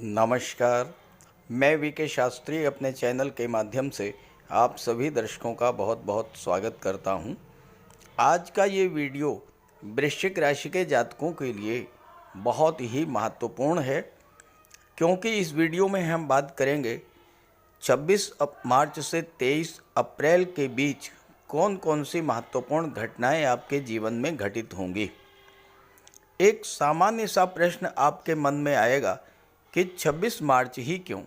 नमस्कार। मैं वी.के. शास्त्री अपने चैनल के माध्यम से आप सभी दर्शकों का बहुत बहुत स्वागत करता हूं। आज का ये वीडियो वृश्चिक राशि के जातकों के लिए बहुत ही महत्वपूर्ण है, क्योंकि इस वीडियो में हम बात करेंगे 26 मार्च से 23 अप्रैल के बीच कौन कौन सी महत्वपूर्ण घटनाएं आपके जीवन में घटित होंगी। एक सामान्य सा प्रश्न आपके मन में आएगा कि 26 मार्च ही क्यों?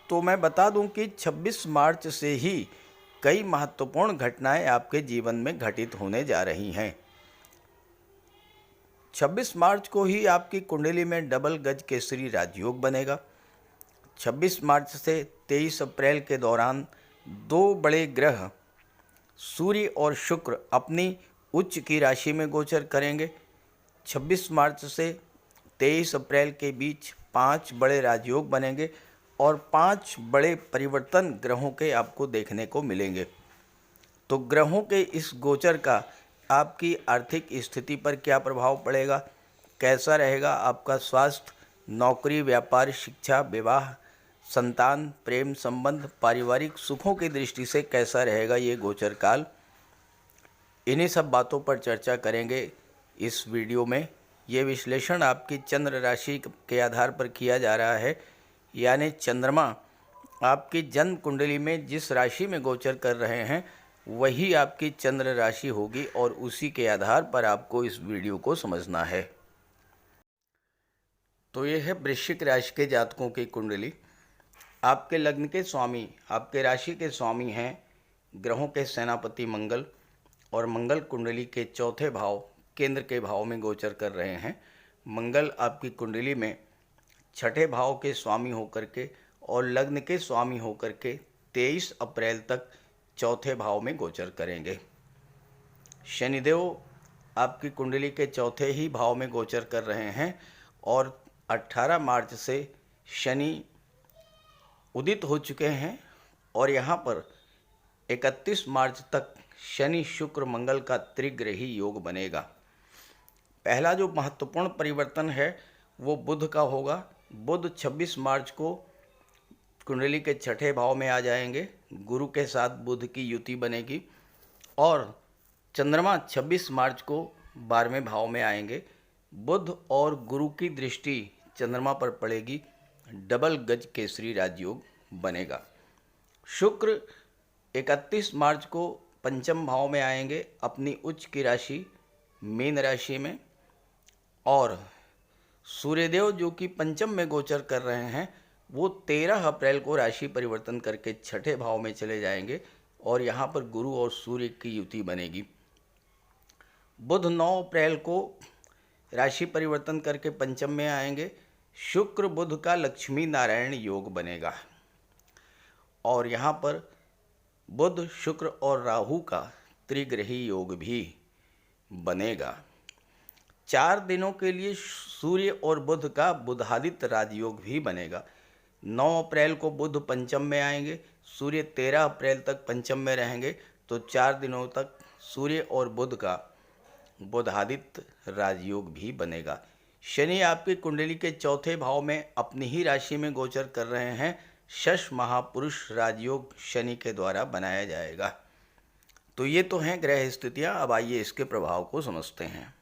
तो मैं बता दूं कि 26 मार्च से ही कई महत्वपूर्ण घटनाएं आपके जीवन में घटित होने जा रही हैं। 26 मार्च को ही आपकी कुंडली में डबल गज केसरी राजयोग बनेगा। 26 मार्च से 23 अप्रैल के दौरान दो बड़े ग्रह सूर्य और शुक्र अपनी उच्च की राशि में गोचर करेंगे। 26 मार्च से 23 अप्रैल के बीच 5 बड़े राजयोग बनेंगे और 5 बड़े परिवर्तन ग्रहों के आपको देखने को मिलेंगे। तो ग्रहों के इस गोचर का आपकी आर्थिक स्थिति पर क्या प्रभाव पड़ेगा, कैसा रहेगा आपका स्वास्थ्य, नौकरी, व्यापार, शिक्षा, विवाह, संतान, प्रेम संबंध, पारिवारिक सुखों की दृष्टि से कैसा रहेगा ये गोचर काल, इन्हीं सब बातों पर चर्चा करेंगे इस वीडियो में। ये विश्लेषण आपकी चंद्र राशि के आधार पर किया जा रहा है, यानी चंद्रमा आपकी जन्म कुंडली में जिस राशि में गोचर कर रहे हैं वही आपकी चंद्र राशि होगी और उसी के आधार पर आपको इस वीडियो को समझना है। तो ये है वृश्चिक राशि के जातकों की कुंडली। आपके लग्न के स्वामी, आपके राशि के स्वामी हैं ग्रहों के सेनापति मंगल, और मंगल कुंडली के चौथे भाव केंद्र के भाव में गोचर कर रहे हैं। मंगल आपकी कुंडली में छठे भाव के स्वामी होकर के और लग्न के स्वामी होकर के 23 अप्रैल तक चौथे भाव में गोचर करेंगे। शनिदेव आपकी कुंडली के चौथे ही भाव में गोचर कर रहे हैं और 18 मार्च से शनि उदित हो चुके हैं और यहाँ पर 31 मार्च तक शनि शुक्र मंगल का त्रिग्रही योग बनेगा। पहला जो महत्वपूर्ण परिवर्तन है वो बुध का होगा। बुध 26 मार्च को कुंडली के छठे भाव में आ जाएंगे, गुरु के साथ बुध की युति बनेगी और चंद्रमा 26 मार्च को 12वें भाव में आएंगे। बुध और गुरु की दृष्टि चंद्रमा पर पड़ेगी, डबल गज केसरी राजयोग बनेगा। शुक्र 31 मार्च को पंचम भाव में आएंगे अपनी उच्च की राशि मीन राशि में, और सूर्यदेव जो कि पंचम में गोचर कर रहे हैं वो 13 अप्रैल को राशि परिवर्तन करके छठे भाव में चले जाएंगे और यहाँ पर गुरु और सूर्य की युति बनेगी। बुध 9 अप्रैल को राशि परिवर्तन करके पंचम में आएंगे। शुक्र बुध का लक्ष्मी नारायण योग बनेगा और यहाँ पर बुध शुक्र और राहु का त्रिग्रही योग भी बनेगा। 4 दिनों के लिए सूर्य और बुध का बुधादित्य राजयोग भी बनेगा। 9 अप्रैल को बुध पंचम में आएंगे, सूर्य 13 अप्रैल तक पंचम में रहेंगे, तो 4 दिनों तक सूर्य और बुध का बुधादित्य राजयोग भी बनेगा। शनि आपकी कुंडली के चौथे भाव में अपनी ही राशि में गोचर कर रहे हैं। शश महापुरुष राजयोग शनि के द्वारा बनाया जाएगा। तो ये तो हैं ग्रह स्थितियाँ। अब आइए इसके प्रभाव को समझते हैं।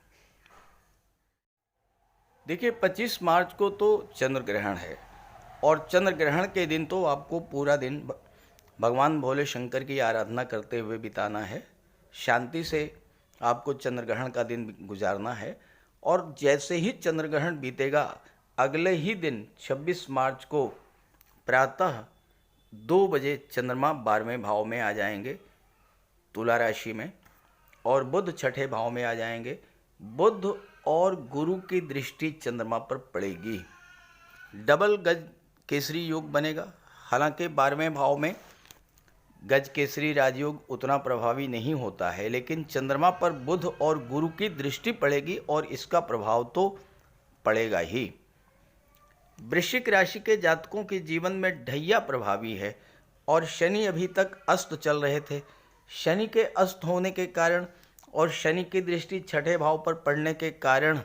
देखिए 25 मार्च को तो चंद्र ग्रहण है और चंद्र ग्रहण के दिन तो आपको पूरा दिन भगवान भोले शंकर की आराधना करते हुए बिताना है। शांति से आपको चंद्र ग्रहण का दिन गुजारना है और जैसे ही चंद्र ग्रहण बीतेगा अगले ही दिन 26 मार्च को प्रातः 2 बजे चंद्रमा 12वें भाव में आ जाएंगे तुला राशि में और बुध छठे भाव में आ जाएंगे। बुध और गुरु की दृष्टि चंद्रमा पर पड़ेगी, डबल गज केसरी योग बनेगा। हालांकि 12वें भाव में गज केसरी राजयोग उतना प्रभावी नहीं होता है, लेकिन चंद्रमा पर बुध और गुरु की दृष्टि पड़ेगी और इसका प्रभाव तो पड़ेगा ही। वृश्चिक राशि के जातकों के जीवन में ढैया प्रभावी है और शनि अभी तक अस्त चल रहे थे। शनि के अस्त होने के कारण और शनि की दृष्टि छठे भाव पर पड़ने के कारण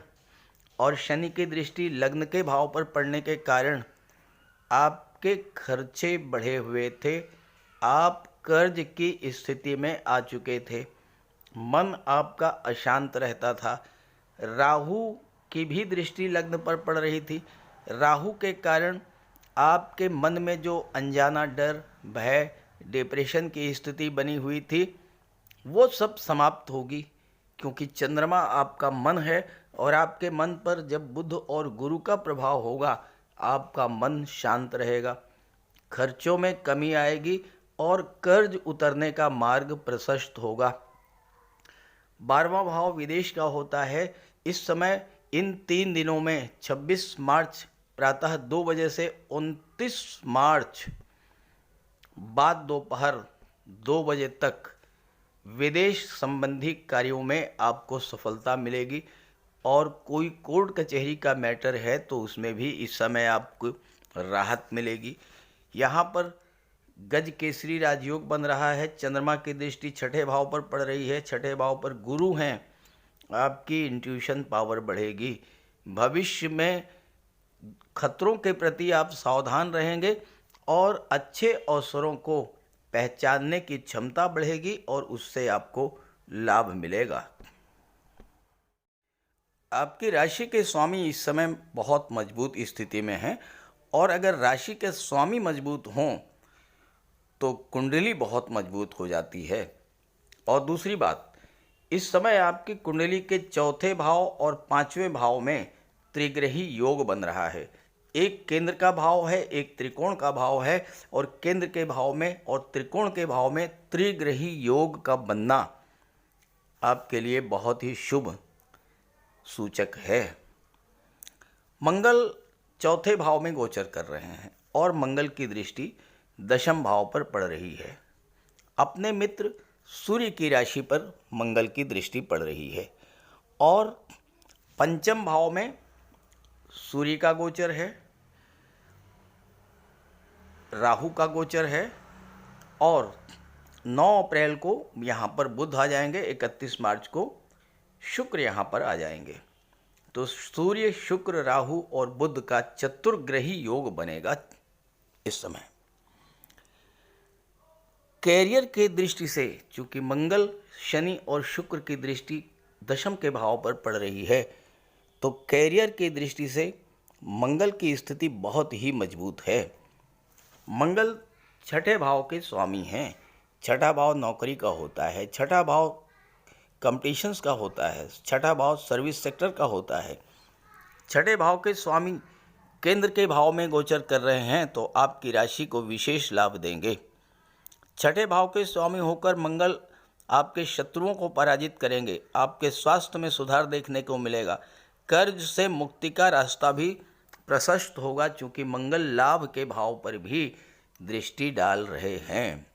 और शनि की दृष्टि लग्न के भाव पर पड़ने के कारण आपके खर्चे बढ़े हुए थे, आप कर्ज की स्थिति में आ चुके थे, मन आपका अशांत रहता था। राहु की भी दृष्टि लग्न पर पड़ रही थी। राहु के कारण आपके मन में जो अनजाना डर, भय, डिप्रेशन की स्थिति बनी हुई थी, वो सब समाप्त होगी, क्योंकि चंद्रमा आपका मन है और आपके मन पर जब बुध और गुरु का प्रभाव होगा, आपका मन शांत रहेगा, खर्चों में कमी आएगी और कर्ज उतरने का मार्ग प्रशस्त होगा। 12वां भाव विदेश का होता है। इस समय इन 3 दिनों में 26 मार्च प्रातः 2 बजे से 29 मार्च बाद दोपहर 2 बजे तक विदेश संबंधी कार्यों में आपको सफलता मिलेगी, और कोई कोर्ट कचहरी का मैटर है तो उसमें भी इस समय आपको राहत मिलेगी। यहाँ पर गज केसरी राजयोग बन रहा है। चंद्रमा की दृष्टि छठे भाव पर पड़ रही है, छठे भाव पर गुरु हैं। आपकी इंट्यूशन पावर बढ़ेगी। भविष्य में खतरों के प्रति आप सावधान रहेंगे और अच्छे अवसरों को पहचानने की क्षमता बढ़ेगी और उससे आपको लाभ मिलेगा। आपकी राशि के स्वामी इस समय बहुत मजबूत स्थिति में हैं, और अगर राशि के स्वामी मजबूत हों तो कुंडली बहुत मजबूत हो जाती है। और दूसरी बात, इस समय आपकी कुंडली के चौथे भाव और 5वें भाव में त्रिग्रही योग बन रहा है। एक केंद्र का भाव है, एक त्रिकोण का भाव है, और केंद्र के भाव में और त्रिकोण के भाव में त्रिग्रही योग का बनना आपके लिए बहुत ही शुभ सूचक है। मंगल चौथे भाव में गोचर कर रहे हैं और मंगल की दृष्टि दशम भाव पर पड़ रही है। अपने मित्र सूर्य की राशि पर मंगल की दृष्टि पड़ रही है, और पंचम भाव में सूर्य का गोचर है, राहु का गोचर है, और 9 अप्रैल को यहाँ पर बुध आ जाएंगे, 31 मार्च को शुक्र यहाँ पर आ जाएंगे। तो सूर्य, शुक्र, राहु और बुध का चतुर्ग्रही योग बनेगा इस समय। कैरियर के दृष्टि से, चूंकि मंगल, शनि और शुक्र की दृष्टि दशम के भाव पर पड़ रही है, तो कैरियर की दृष्टि से मंगल की स्थिति बहुत ही मजबूत है। मंगल छठे भाव के स्वामी हैं। छठा भाव नौकरी का होता है, छठा भाव कंपटीशंस का होता है, छठा भाव सर्विस सेक्टर का होता है। छठे भाव के स्वामी केंद्र के भाव में गोचर कर रहे हैं तो आपकी राशि को विशेष लाभ देंगे। छठे भाव के स्वामी होकर मंगल आपके शत्रुओं को पराजित करेंगे। आपके स्वास्थ्य में सुधार देखने को मिलेगा। कर्ज से मुक्ति का रास्ता भी प्रशस्त होगा, चूँकि मंगल लाभ के भाव पर भी दृष्टि डाल रहे हैं।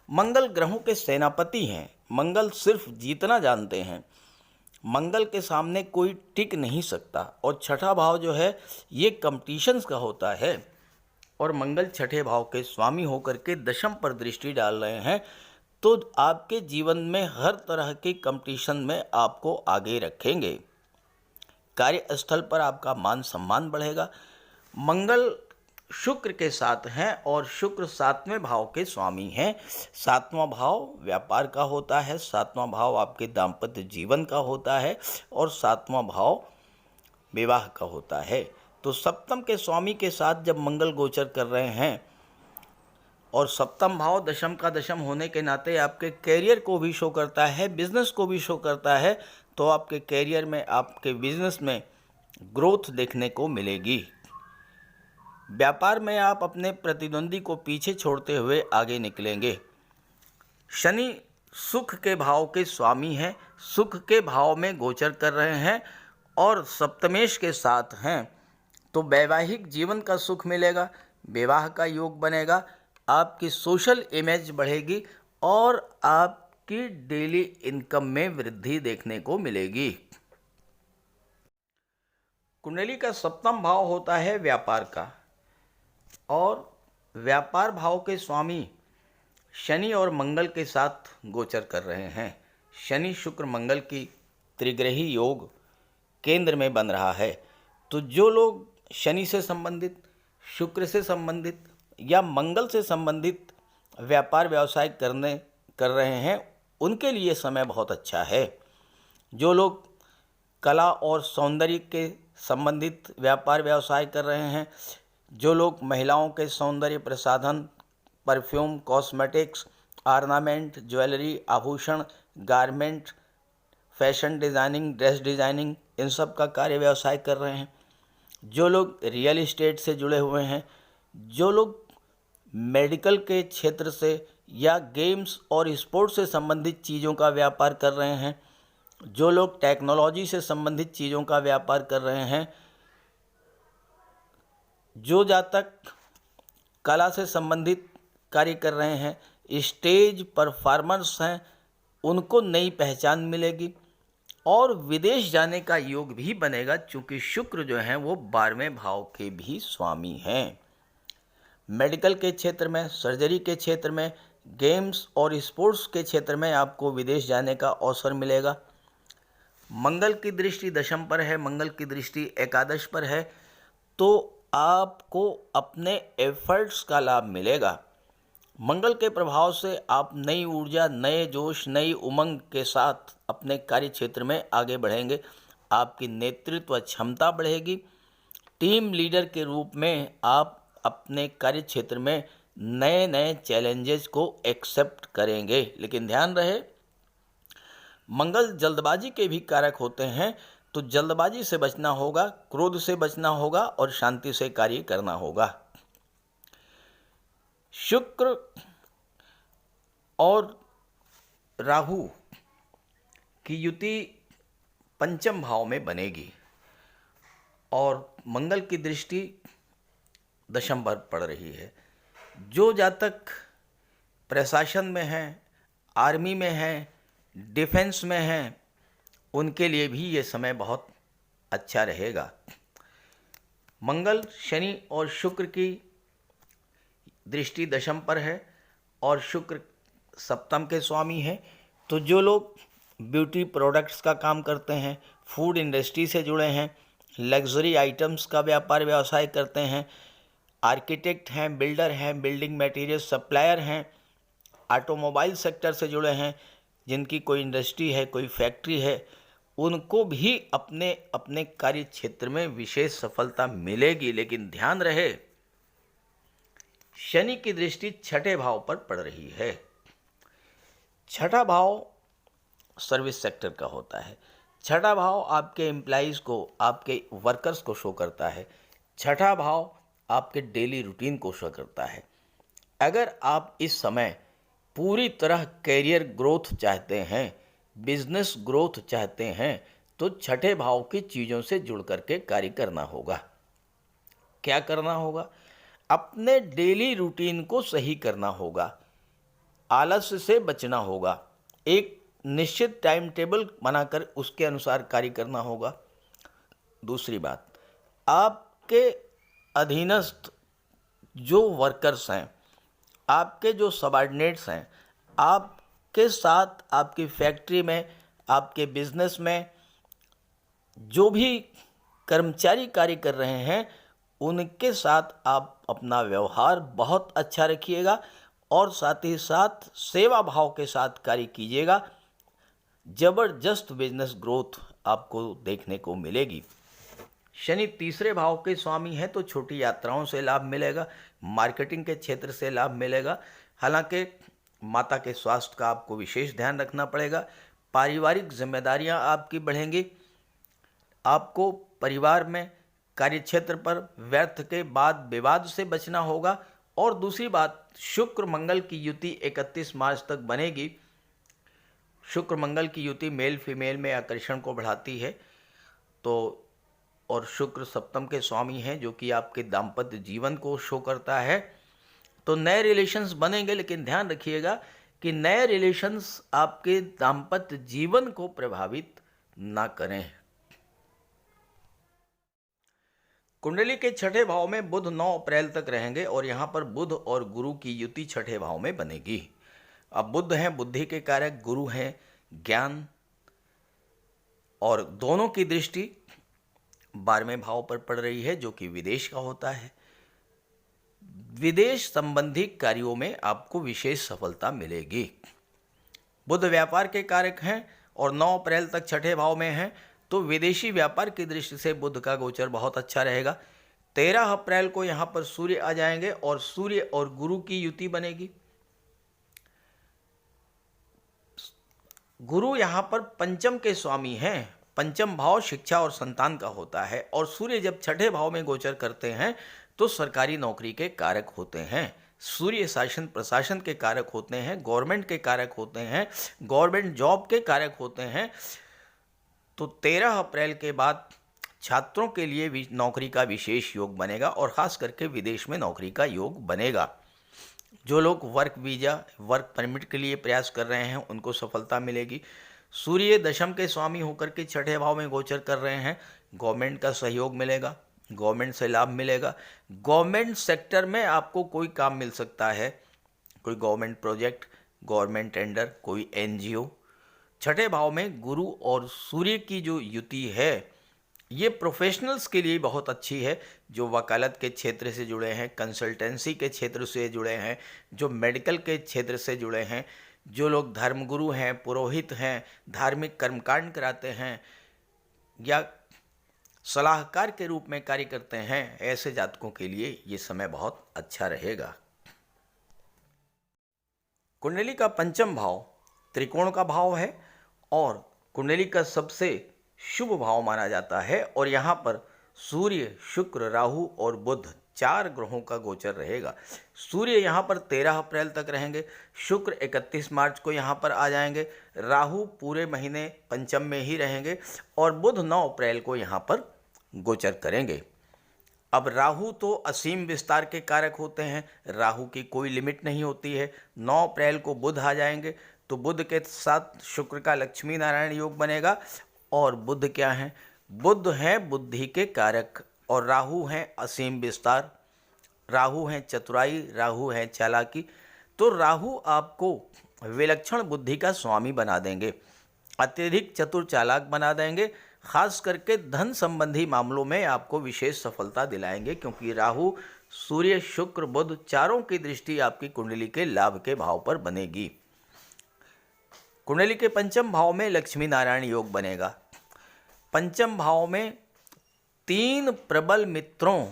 मंगल ग्रहों के सेनापति हैं। मंगल सिर्फ जीतना जानते हैं। मंगल के सामने कोई टिक नहीं सकता, और छठा भाव जो है ये कंपटीशंस का होता है, और मंगल छठे भाव के स्वामी होकर के दशम पर दृष्टि डाल रहे हैं, तो आपके जीवन में हर तरह के कंपटीशन में आपको आगे रखेंगे। कार्यस्थल पर आपका मान सम्मान बढ़ेगा। मंगल शुक्र के साथ हैं और शुक्र 7वें भाव के स्वामी हैं। 7वां भाव व्यापार का होता है, 7वां भाव आपके दाम्पत्य जीवन का होता है, और 7वां भाव विवाह का होता है। तो सप्तम के स्वामी के साथ जब मंगल गोचर कर रहे हैं, और सप्तम भाव दशम का दशम होने के नाते आपके कैरियर को भी शो करता है, बिजनेस को भी शो करता है, तो आपके कैरियर में, आपके बिजनेस में ग्रोथ देखने को मिलेगी। व्यापार में आप अपने प्रतिद्वंदी को पीछे छोड़ते हुए आगे निकलेंगे। शनि सुख के भाव के स्वामी हैं, सुख के भाव में गोचर कर रहे हैं और सप्तमेश के साथ हैं, तो वैवाहिक जीवन का सुख मिलेगा, विवाह का योग बनेगा, आपकी सोशल इमेज बढ़ेगी और आपकी डेली इनकम में वृद्धि देखने को मिलेगी। कुंडली का सप्तम भाव होता है व्यापार का, और व्यापार भाव के स्वामी शनि और मंगल के साथ गोचर कर रहे हैं। शनि शुक्र मंगल की त्रिग्रही योग केंद्र में बन रहा है। तो जो लोग शनि से संबंधित, शुक्र से संबंधित या मंगल से संबंधित व्यापार व्यवसाय कर रहे हैं उनके लिए समय बहुत अच्छा है। जो लोग कला और सौंदर्य के संबंधित व्यापार व्यवसाय कर रहे हैं, जो लोग महिलाओं के सौंदर्य प्रसाधन, परफ्यूम, कॉस्मेटिक्स, ऑर्नामेंट, ज्वेलरी, आभूषण, garment, fashion designing, dress designing, इन सब का कार्य व्यवसाय कर रहे हैं, जो लोग रियल इस्टेट से जुड़े हुए हैं, जो लोग मेडिकल के क्षेत्र से या गेम्स और स्पोर्ट्स से संबंधित चीज़ों का व्यापार कर रहे हैं, जो लोग टेक्नोलॉजी से संबंधित चीज़ों का व्यापार कर रहे हैं, जो जातक कला से संबंधित कार्य कर रहे हैं, स्टेज परफॉर्मर्स हैं, उनको नई पहचान मिलेगी और विदेश जाने का योग भी बनेगा, चूँकि शुक्र जो हैं वो 12वें भाव के भी स्वामी हैं। मेडिकल के क्षेत्र में, सर्जरी के क्षेत्र में, गेम्स और स्पोर्ट्स के क्षेत्र में आपको विदेश जाने का अवसर मिलेगा। मंगल की दृष्टि दशम पर है, मंगल की दृष्टि एकादश पर है, तो आपको अपने एफर्ट्स का लाभ मिलेगा। मंगल के प्रभाव से आप नई ऊर्जा, नए जोश, नई उमंग के साथ अपने कार्य क्षेत्र में आगे बढ़ेंगे। आपकी नेतृत्व क्षमता बढ़ेगी। टीम लीडर के रूप में आप अपने कार्य क्षेत्र में नए नए चैलेंजेस को एक्सेप्ट करेंगे। लेकिन ध्यान रहे, मंगल जल्दबाजी के भी कारक होते हैं, तो जल्दबाजी से बचना होगा, क्रोध से बचना होगा और शांति से कार्य करना होगा। शुक्र और राहु की युति पंचम भाव में बनेगी और मंगल की दृष्टि दशम पर पड़ रही है। जो जातक प्रशासन में हैं, आर्मी में हैं, डिफेंस में हैं, उनके लिए भी ये समय बहुत अच्छा रहेगा। मंगल, शनि और शुक्र की दृष्टि दशम पर है और शुक्र सप्तम के स्वामी हैं, तो जो लोग ब्यूटी प्रोडक्ट्स का काम करते हैं, फूड इंडस्ट्री से जुड़े हैं, लग्जरी आइटम्स का व्यापार व्यवसाय करते हैं, आर्किटेक्ट हैं, बिल्डर हैं, बिल्डिंग मटेरियल सप्लायर हैं, ऑटोमोबाइल सेक्टर से जुड़े हैं, जिनकी कोई इंडस्ट्री है, कोई फैक्ट्री है, उनको भी अपने अपने कार्य क्षेत्र में विशेष सफलता मिलेगी। लेकिन ध्यान रहे, शनि की दृष्टि छठे भाव पर पड़ रही है। छठा भाव सर्विस सेक्टर का होता है। छठा भाव आपके एम्प्लॉइज़ को, आपके वर्कर्स को शो करता है। छठा भाव आपके डेली रूटीन को शो करता है। अगर आप इस समय पूरी तरह कैरियर ग्रोथ चाहते हैं, बिजनेस ग्रोथ चाहते हैं, तो छठे भाव की चीज़ों से जुड़ करके कार्य करना होगा। क्या करना होगा? अपने डेली रूटीन को सही करना होगा, आलस्य से बचना होगा, एक निश्चित टाइम टेबल बनाकर उसके अनुसार कार्य करना होगा। दूसरी बात, आपके अधीनस्थ जो वर्कर्स हैं, आपके जो सबऑर्डिनेट्स हैं, आपके साथ आपकी फैक्ट्री में, आपके बिजनेस में जो भी कर्मचारी कार्य कर रहे हैं, उनके साथ आप अपना व्यवहार बहुत अच्छा रखिएगा और साथ ही साथ सेवा भाव के साथ कार्य कीजिएगा। ज़बरदस्त बिजनेस ग्रोथ आपको देखने को मिलेगी। शनि तीसरे भाव के स्वामी हैं, तो छोटी यात्राओं से लाभ मिलेगा, मार्केटिंग के क्षेत्र से लाभ मिलेगा। हालांकि माता के स्वास्थ्य का आपको विशेष ध्यान रखना पड़ेगा। पारिवारिक जिम्मेदारियां आपकी बढ़ेंगी। आपको परिवार में, कार्यक्षेत्र पर व्यर्थ के वाद विवाद से बचना होगा। और दूसरी बात, शुक्र मंगल की युति 31 मार्च तक बनेगी। शुक्र मंगल की युति मेल फीमेल में आकर्षण को बढ़ाती है, तो और शुक्र सप्तम के स्वामी हैं, जो कि आपके दाम्पत्य जीवन को शो करता है। तो नए रिलेशंस बनेंगे, लेकिन ध्यान रखिएगा कि नए रिलेशंस आपके दाम्पत्य जीवन को प्रभावित ना करें। कुंडली के छठे भाव में बुध 9 अप्रैल तक रहेंगे और यहाँ पर बुध और गुरु की युति छठे भाव में बनेगी। अब बुध हैं बुद्धि के कारक, गुरु हैं ज्ञान, और दोनों की दृष्टि 12वें भाव पर पड़ रही है, जो कि विदेश का होता है। विदेश संबंधी कार्यों में आपको विशेष सफलता मिलेगी। बुध व्यापार के कारक हैं और 9 अप्रैल तक छठे भाव में हैं, तो विदेशी व्यापार की दृष्टि से बुध का गोचर बहुत अच्छा रहेगा। 13 अप्रैल को यहाँ पर सूर्य आ जाएंगे और सूर्य और गुरु की युति बनेगी। गुरु यहाँ पर पंचम के स्वामी हैं। पंचम भाव शिक्षा और संतान का होता है और सूर्य जब छठे भाव में गोचर करते हैं तो सरकारी नौकरी के कारक होते हैं। सूर्य शासन प्रशासन के कारक होते हैं, गवर्नमेंट के कारक होते हैं, गवर्नमेंट जॉब के कारक होते हैं। तो 13 अप्रैल के बाद छात्रों के लिए भी नौकरी का विशेष योग बनेगा और ख़ास करके विदेश में नौकरी का योग बनेगा। जो लोग वर्क वीज़ा वर्क परमिट के लिए प्रयास कर रहे हैं उनको सफलता मिलेगी। सूर्य दशम के स्वामी होकर के छठे भाव में गोचर कर रहे हैं, गवर्नमेंट का सहयोग मिलेगा, गवर्नमेंट से लाभ मिलेगा। गवर्नमेंट सेक्टर में आपको कोई काम मिल सकता है, कोई गवर्नमेंट प्रोजेक्ट, गवर्नमेंट टेंडर, कोई एनजीओ। छठे भाव में गुरु और सूर्य की जो युति है ये प्रोफेशनल्स के लिए बहुत अच्छी है, जो वकालत के क्षेत्र से जुड़े हैं, कंसल्टेंसी के क्षेत्र से जुड़े हैं, जो मेडिकल के क्षेत्र से जुड़े हैं, जो लोग धर्मगुरु हैं, पुरोहित हैं, धार्मिक कर्मकांड कराते हैं या सलाहकार के रूप में कार्य करते हैं, ऐसे जातकों के लिए ये समय बहुत अच्छा रहेगा। कुंडली का पंचम भाव त्रिकोण का भाव है और कुंडली का सबसे शुभ भाव माना जाता है और यहाँ पर सूर्य, शुक्र, राहु और बुध 4 ग्रहों का गोचर रहेगा। सूर्य यहाँ पर 13 अप्रैल तक रहेंगे, शुक्र 31 मार्च को यहाँ पर आ जाएंगे, राहु पूरे महीने पंचम में ही रहेंगे और बुध 9 अप्रैल को यहाँ पर गोचर करेंगे। अब राहु तो असीम विस्तार के कारक होते हैं, राहु की कोई लिमिट नहीं होती है। 9 अप्रैल को बुध आ जाएंगे तो बुध के साथ शुक्र का लक्ष्मी नारायण योग बनेगा और बुध क्या हैं? बुध हैं बुद्धि के कारक और राहु हैं असीम विस्तार, राहु हैं चतुराई, राहु हैं चालाकी। तो राहु आपको विलक्षण बुद्धि का स्वामी बना देंगे, अत्यधिक चतुर चालाक बना देंगे, खास करके धन संबंधी मामलों में आपको विशेष सफलता दिलाएंगे, क्योंकि राहु, सूर्य, शुक्र, बुध चारों की दृष्टि आपकी कुंडली के लाभ के भाव पर बनेगी। कुंडली के पंचम भाव में लक्ष्मी नारायण योग बनेगा। पंचम भाव में 3 प्रबल मित्रों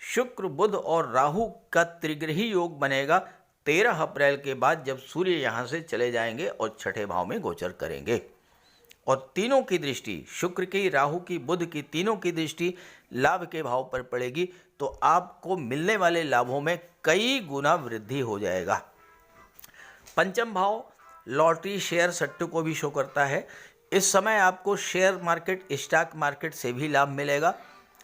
शुक्र, बुध और राहु का त्रिग्रही योग बनेगा 13 अप्रैल के बाद, जब सूर्य यहाँ से चले जाएंगे और छठे भाव में गोचर करेंगे। और तीनों की दृष्टि, शुक्र की, राहु की, बुध की, तीनों की दृष्टि लाभ के भाव पर पड़ेगी, तो आपको मिलने वाले लाभों में कई गुना वृद्धि हो जाएगा। पंचम भाव लॉटरी, शेयर, सट्टू को भी शो करता है। इस समय आपको शेयर मार्केट, स्टॉक मार्केट से भी लाभ मिलेगा।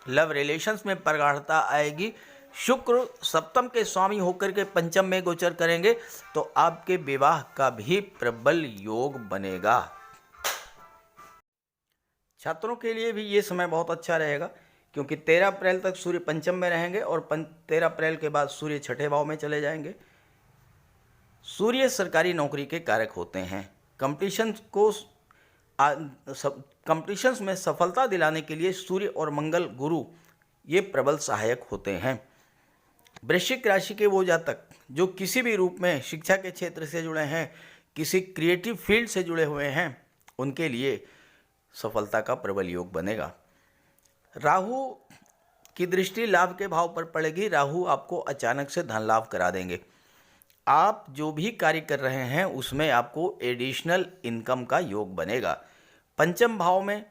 लव रिलेशंस में प्रगाढ़ता आएगी। शुक्र सप्तम के स्वामी होकर के पंचम में गोचर करेंगे तो आपके विवाह का भी प्रबल योग बनेगा। छात्रों के लिए भी ये समय बहुत अच्छा रहेगा, क्योंकि 13 अप्रैल तक सूर्य पंचम में रहेंगे और 13 अप्रैल के बाद सूर्य छठे भाव में चले जाएंगे। सूर्य सरकारी नौकरी के कारक होते हैं। कंपटीशंस में सफलता दिलाने के लिए सूर्य और मंगल, गुरु ये प्रबल सहायक होते हैं। वृश्चिक राशि के वो जातक जो किसी भी रूप में शिक्षा के क्षेत्र से जुड़े हैं, किसी क्रिएटिव फील्ड से जुड़े हुए हैं, उनके लिए सफलता का प्रबल योग बनेगा। राहु की दृष्टि लाभ के भाव पर पड़ेगी। राहु आपको अचानक से धन लाभ करा देंगे। आप जो भी कार्य कर रहे हैं उसमें आपको एडिशनल इनकम का योग बनेगा। पंचम भाव में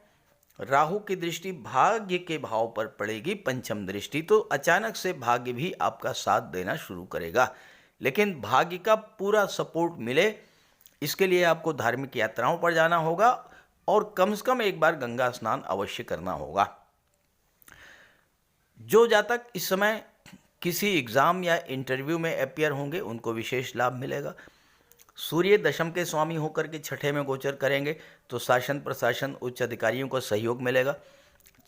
राहु की दृष्टि भाग्य के भाव पर पड़ेगी, पंचम दृष्टि, तो अचानक से भाग्य भी आपका साथ देना शुरू करेगा। लेकिन भाग्य का पूरा सपोर्ट मिले, इसके लिए आपको धार्मिक यात्राओं पर जाना होगा और कम से कम एक बार गंगा स्नान अवश्य करना होगा। जो जातक इस समय किसी एग्ज़ाम या इंटरव्यू में अपीयर होंगे उनको विशेष लाभ मिलेगा। सूर्य दशम के स्वामी होकर के छठे में गोचर करेंगे तो शासन प्रशासन उच्च अधिकारियों को सहयोग मिलेगा।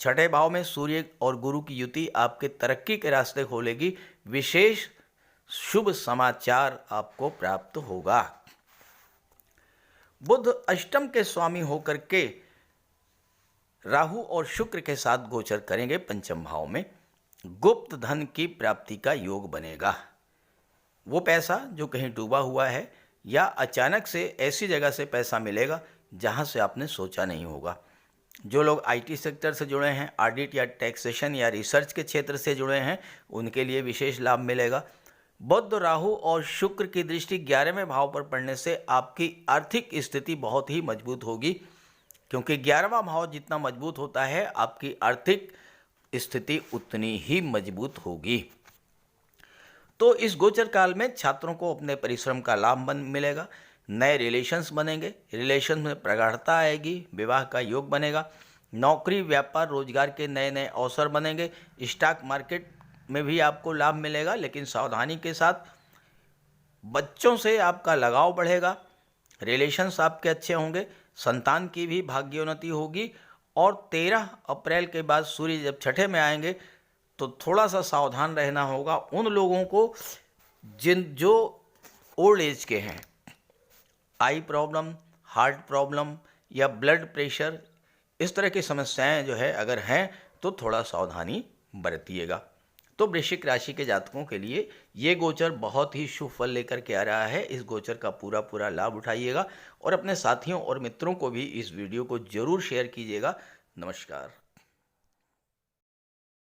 छठे भाव में सूर्य और गुरु की युति आपके तरक्की के रास्ते खोलेगी। विशेष शुभ समाचार आपको प्राप्त होगा। बुध अष्टम के स्वामी होकर के राहु और शुक्र के साथ गोचर करेंगे पंचम भाव में। गुप्त धन की प्राप्ति का योग बनेगा। वो पैसा जो कहीं डूबा हुआ है या अचानक से ऐसी जगह से पैसा मिलेगा जहाँ से आपने सोचा नहीं होगा। जो लोग आईटी सेक्टर से जुड़े हैं, ऑडिट या टैक्सेशन या रिसर्च के क्षेत्र से जुड़े हैं, उनके लिए विशेष लाभ मिलेगा। बुध, राहु और शुक्र की दृष्टि 11वें भाव पर पड़ने से आपकी आर्थिक स्थिति बहुत ही मजबूत होगी, क्योंकि 11वां भाव जितना मजबूत होता है आपकी आर्थिक स्थिति उतनी ही मजबूत होगी। तो इस गोचर काल में छात्रों को अपने परिश्रम का लाभ मिलेगा। नए रिलेशंस बनेंगे, रिलेशन में प्रगाढ़ता आएगी, विवाह का योग बनेगा। नौकरी, व्यापार, रोजगार के नए नए अवसर बनेंगे। स्टॉक मार्केट में भी आपको लाभ मिलेगा, लेकिन सावधानी के साथ। बच्चों से आपका लगाव बढ़ेगा, रिलेशंस आपके अच्छे होंगे, संतान की भी भाग्योन्नति होगी। और 13 अप्रैल के बाद सूर्य जब छठे में आएंगे तो थोड़ा सा सावधान रहना होगा उन लोगों को जो ओल्ड एज के हैं। आई प्रॉब्लम, हार्ट प्रॉब्लम या ब्लड प्रेशर, इस तरह की समस्याएं जो है अगर हैं तो थोड़ा सावधानी बरतिएगा। तो वृश्चिक राशि के जातकों के लिए ये गोचर बहुत ही शुभ फल लेकर के आ रहा है। इस गोचर का पूरा लाभ उठाइएगा और अपने साथियों और मित्रों को भी इस वीडियो को जरूर शेयर कीजिएगा। नमस्कार।